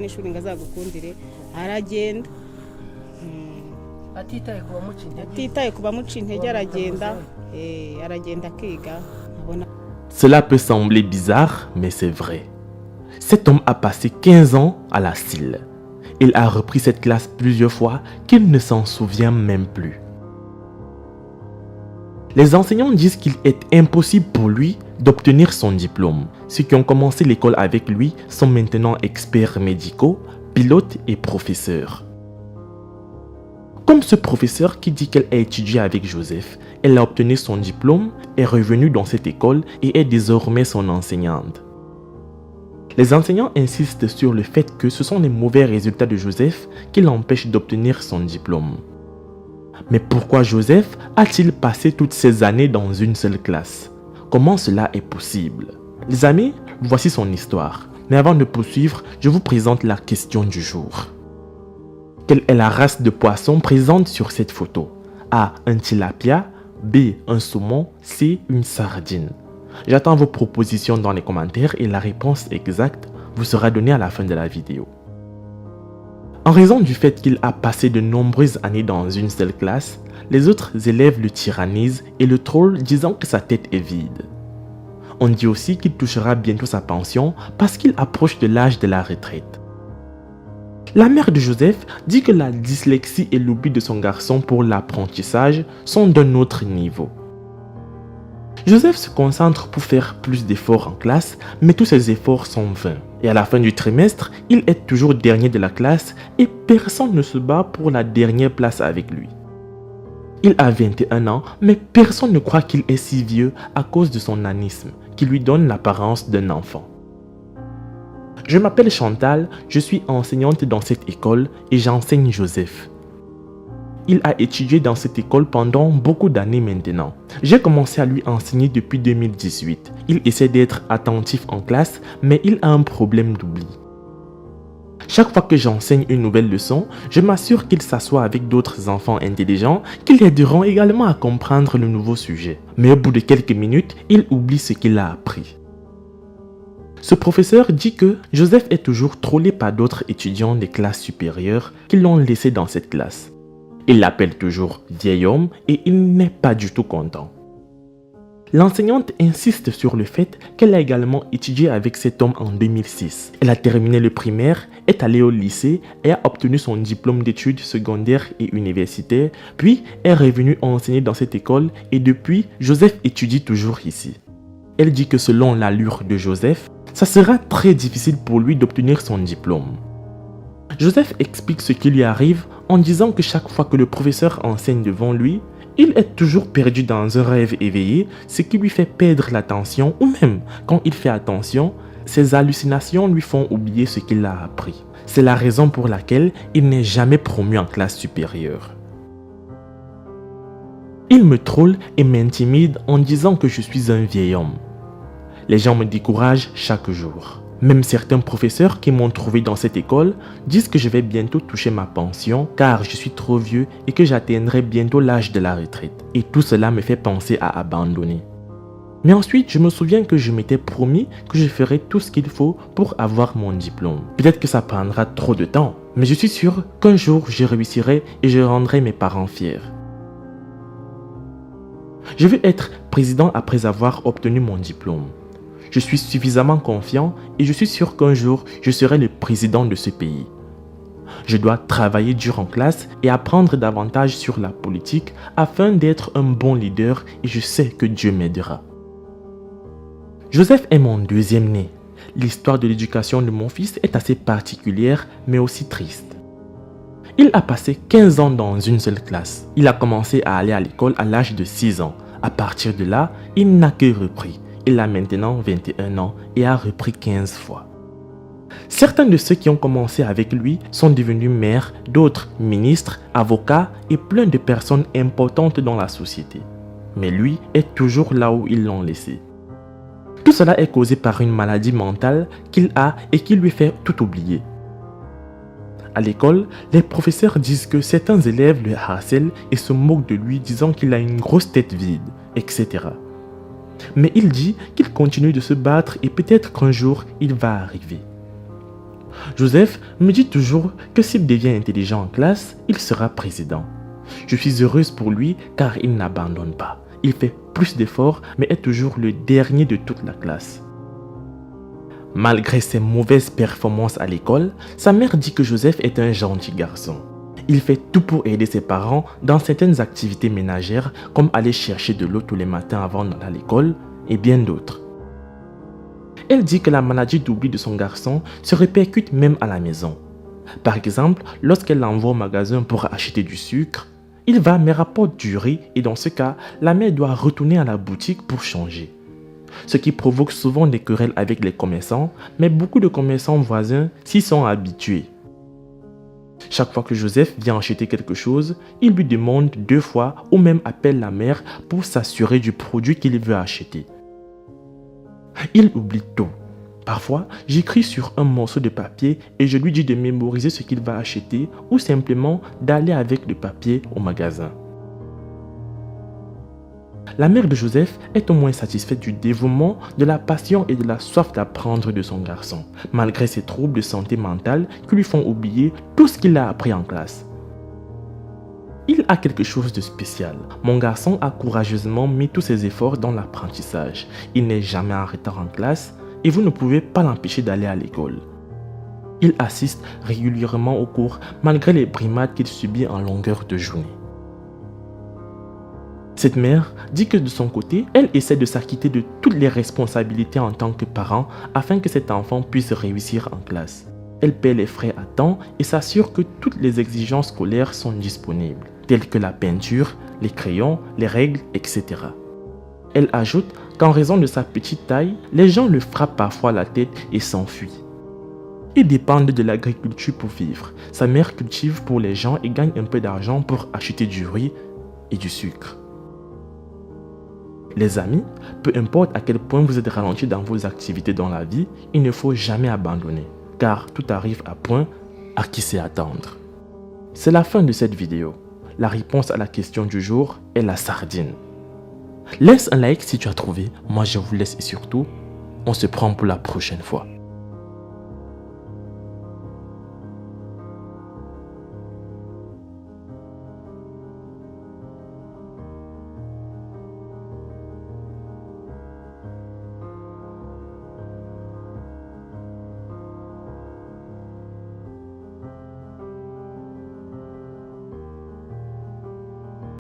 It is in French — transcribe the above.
n'ishuri ngo azagukundire aragenda atitaye ku bamuca intege aragenda akiga abona. Cela peut sembler bizarre, mais c'est vrai. Cet homme a passé 15 ans à la CIL. Il a repris cette classe plusieurs fois qu'il ne s'en souvient même plus. Les enseignants disent qu'il est impossible pour lui d'obtenir son diplôme. Ceux qui ont commencé l'école avec lui sont maintenant experts médicaux, pilotes et professeurs. Comme ce professeur qui dit qu'elle a étudié avec Joseph, elle a obtenu son diplôme, est revenue dans cette école et est désormais son enseignante. Les enseignants insistent sur le fait que ce sont les mauvais résultats de Joseph qui l'empêchent d'obtenir son diplôme. Mais pourquoi Joseph a-t-il passé toutes ces années dans une seule classe? Comment cela est possible? Les amis, voici son histoire. Mais avant de poursuivre, je vous présente la question du jour. Quelle est la race de poisson présente sur cette photo? A. Un tilapia, B. Un saumon, C. Une sardine. J'attends vos propositions dans les commentaires et la réponse exacte vous sera donnée à la fin de la vidéo. En raison du fait qu'il a passé de nombreuses années dans une seule classe, les autres élèves le tyrannisent et le trollent disant que sa tête est vide. On dit aussi qu'il touchera bientôt sa pension parce qu'il approche de l'âge de la retraite. La mère de Joseph dit que la dyslexie et l'oubli de son garçon pour l'apprentissage sont d'un autre niveau. Joseph se concentre pour faire plus d'efforts en classe, mais tous ses efforts sont vains. Et à la fin du trimestre, il est toujours dernier de la classe et personne ne se bat pour la dernière place avec lui. Il a 21 ans, mais personne ne croit qu'il est si vieux à cause de son nanisme, qui lui donne l'apparence d'un enfant. Je m'appelle Chantal, je suis enseignante dans cette école et j'enseigne Joseph. Il a étudié dans cette école pendant beaucoup d'années maintenant. J'ai commencé à lui enseigner depuis 2018. Il essaie d'être attentif en classe, mais il a un problème d'oubli. Chaque fois que j'enseigne une nouvelle leçon, je m'assure qu'il s'assoit avec d'autres enfants intelligents qui l'aideront également à comprendre le nouveau sujet. Mais au bout de quelques minutes, il oublie ce qu'il a appris. Ce professeur dit que Joseph est toujours trollé par d'autres étudiants des classes supérieures qui l'ont laissé dans cette classe. Il l'appelle toujours vieil homme et il n'est pas du tout content. L'enseignante insiste sur le fait qu'elle a également étudié avec cet homme en 2006. Elle a terminé le primaire, est allée au lycée et a obtenu son diplôme d'études secondaires et universitaires, puis est revenue enseigner dans cette école et depuis, Joseph étudie toujours ici. Elle dit que selon l'allure de Joseph, ça sera très difficile pour lui d'obtenir son diplôme. Joseph explique ce qui lui arrive en disant que chaque fois que le professeur enseigne devant lui, il est toujours perdu dans un rêve éveillé, ce qui lui fait perdre l'attention ou même quand il fait attention, ses hallucinations lui font oublier ce qu'il a appris. C'est la raison pour laquelle il n'est jamais promu en classe supérieure. Il me troll et m'intimide en disant que je suis un vieil homme. Les gens me découragent chaque jour. Même certains professeurs qui m'ont trouvé dans cette école disent que je vais bientôt toucher ma pension car je suis trop vieux et que j'atteindrai bientôt l'âge de la retraite. Et tout cela me fait penser à abandonner. Mais ensuite, je me souviens que je m'étais promis que je ferais tout ce qu'il faut pour avoir mon diplôme. Peut-être que ça prendra trop de temps, mais je suis sûr qu'un jour je réussirai et je rendrai mes parents fiers. Je veux être président après avoir obtenu mon diplôme. Je suis suffisamment confiant et je suis sûr qu'un jour, je serai le président de ce pays. Je dois travailler dur en classe et apprendre davantage sur la politique afin d'être un bon leader et je sais que Dieu m'aidera. Joseph est mon deuxième né. L'histoire de l'éducation de mon fils est assez particulière mais aussi triste. Il a passé 15 ans dans une seule classe. Il a commencé à aller à l'école à l'âge de 6 ans. À partir de là, il n'a que repris. Il a maintenant 21 ans et a repris 15 fois. Certains de ceux qui ont commencé avec lui sont devenus maires, d'autres ministres, avocats et plein de personnes importantes dans la société. Mais lui est toujours là où ils l'ont laissé. Tout cela est causé par une maladie mentale qu'il a et qui lui fait tout oublier. À l'école, les professeurs disent que certains élèves le harcèlent et se moquent de lui disant qu'il a une grosse tête vide, etc. Mais il dit qu'il continue de se battre et peut-être qu'un jour, il va arriver. Joseph me dit toujours que s'il devient intelligent en classe, il sera président. Je suis heureuse pour lui car il n'abandonne pas. Il fait plus d'efforts mais est toujours le dernier de toute la classe. Malgré ses mauvaises performances à l'école, sa mère dit que Joseph est un gentil garçon. Il fait tout pour aider ses parents dans certaines activités ménagères comme aller chercher de l'eau tous les matins avant d'aller à l'école et bien d'autres. Elle dit que la maladie d'oubli de son garçon se répercute même à la maison. Par exemple, lorsqu'elle l'envoie au magasin pour acheter du sucre, il va mais rapporte du riz et dans ce cas, la mère doit retourner à la boutique pour changer. Ce qui provoque souvent des querelles avec les commerçants, mais beaucoup de commerçants voisins s'y sont habitués. Chaque fois que Joseph vient acheter quelque chose, il lui demande 2 fois ou même appelle la mère pour s'assurer du produit qu'il veut acheter. Il oublie tout. Parfois, j'écris sur un morceau de papier et je lui dis de mémoriser ce qu'il va acheter ou simplement d'aller avec le papier au magasin. La mère de Joseph est au moins satisfaite du dévouement, de la passion et de la soif d'apprendre de son garçon, malgré ses troubles de santé mentale qui lui font oublier tout ce qu'il a appris en classe. Il a quelque chose de spécial. Mon garçon a courageusement mis tous ses efforts dans l'apprentissage. Il n'est jamais en retard en classe et vous ne pouvez pas l'empêcher d'aller à l'école. Il assiste régulièrement aux cours malgré les brimades qu'il subit en longueur de journée. Cette mère dit que de son côté, elle essaie de s'acquitter de toutes les responsabilités en tant que parent afin que cet enfant puisse réussir en classe. Elle paie les frais à temps et s'assure que toutes les exigences scolaires sont disponibles, telles que la peinture, les crayons, les règles, etc. Elle ajoute qu'en raison de sa petite taille, les gens le frappent parfois la tête et s'enfuient. Ils dépendent de l'agriculture pour vivre. Sa mère cultive pour les gens et gagne un peu d'argent pour acheter du riz et du sucre. Les amis, peu importe à quel point vous êtes ralenti dans vos activités dans la vie, il ne faut jamais abandonner, car tout arrive à point à qui sait attendre. C'est la fin de cette vidéo. La réponse à la question du jour est la sardine. Laisse un like si tu as trouvé, moi je vous laisse et surtout, on se prend pour la prochaine fois.